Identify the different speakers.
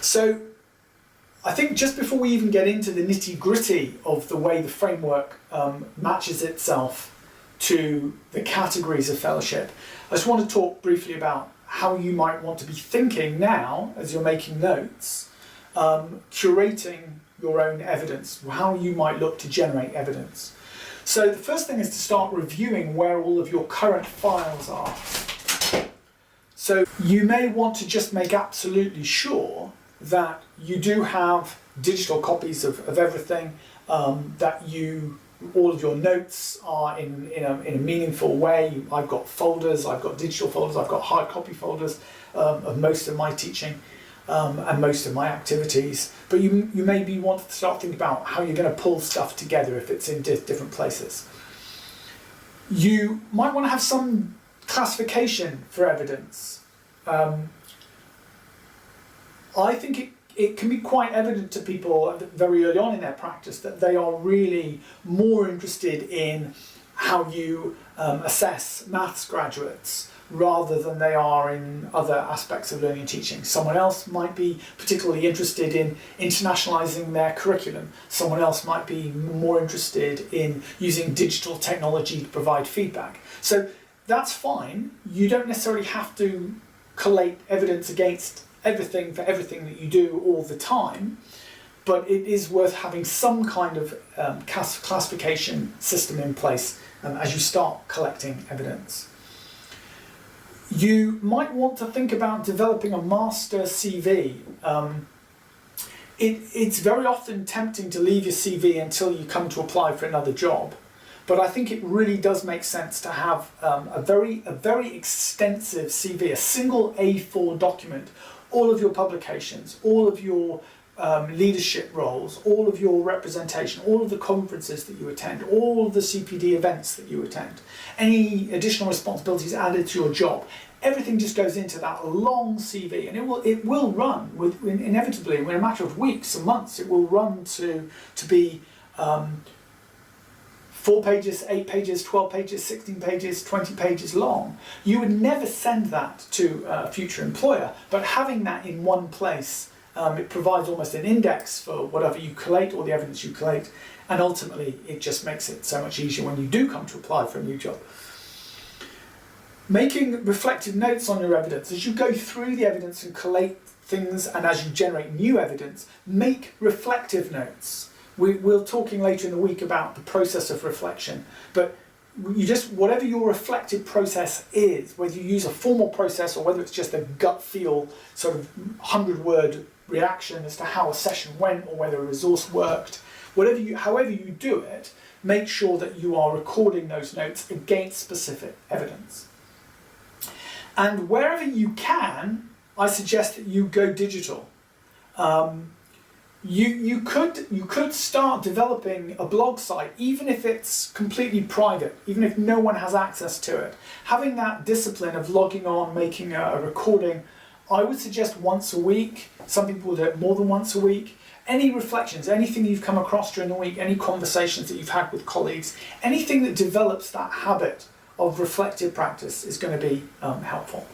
Speaker 1: So I think just before we even get into the nitty-gritty of the way the framework matches itself to the categories of fellowship, I just want to talk briefly about how you might want to be thinking now as you're making notes, curating your own evidence, how you might look to generate evidence. So the first thing is to start reviewing where all of your current files are. So you may want to just make absolutely sure that you do have digital copies of everything, that all of your notes are in a meaningful way. I've got folders, I've got digital folders, I've got hard copy folders of most of my teaching and most of my activities. But you maybe want to start thinking about how you're going to pull stuff together if it's in different places. You might want to have some classification for evidence. I think it can be quite evident to people very early on in their practice that they are really more interested in how you assess maths graduates rather than they are in other aspects of learning and teaching. Someone else might be particularly interested in internationalizing their curriculum. Someone else might be more interested in using digital technology to provide feedback. So that's fine. You don't necessarily have to collate evidence against everything for everything that you do all the time, but it is worth having some kind of classification system in place as you start collecting evidence. You might want to think about developing a master CV. It's very often tempting to leave your CV until you come to apply for another job, but I think it really does make sense to have a very extensive CV, a single A4 document, all of your publications, all of your leadership roles, all of your representation, all of the conferences that you attend, all of the CPD events that you attend, any additional responsibilities added to your job. Everything just goes into that long CV, and it will run inevitably in a matter of weeks and months. It will run to be 4 pages, 8 pages, 12 pages, 16 pages, 20 pages long. You would never send that to a future employer, but having that in one place, it provides almost an index for whatever you collate, or the evidence you collate, and ultimately it just makes it so much easier when you do come to apply for a new job. Making reflective notes on your evidence. As you go through the evidence and collate things, and as you generate new evidence, make reflective notes. We're talking later in the week about the process of reflection, but whatever your reflective process is, whether you use a formal process or whether it's just a gut feel sort of 100-word reaction as to how a session went or whether a resource worked, however you do it, make sure that you are recording those notes against specific evidence. And wherever you can, I suggest that you go digital. You could start developing a blog site, even if it's completely private, even if no one has access to it. Having that discipline of logging on, making a recording, I would suggest once a week. Some people will do it more than once a week. Any reflections, anything you've come across during the week, any conversations that you've had with colleagues, anything that develops that habit of reflective practice is going to be helpful.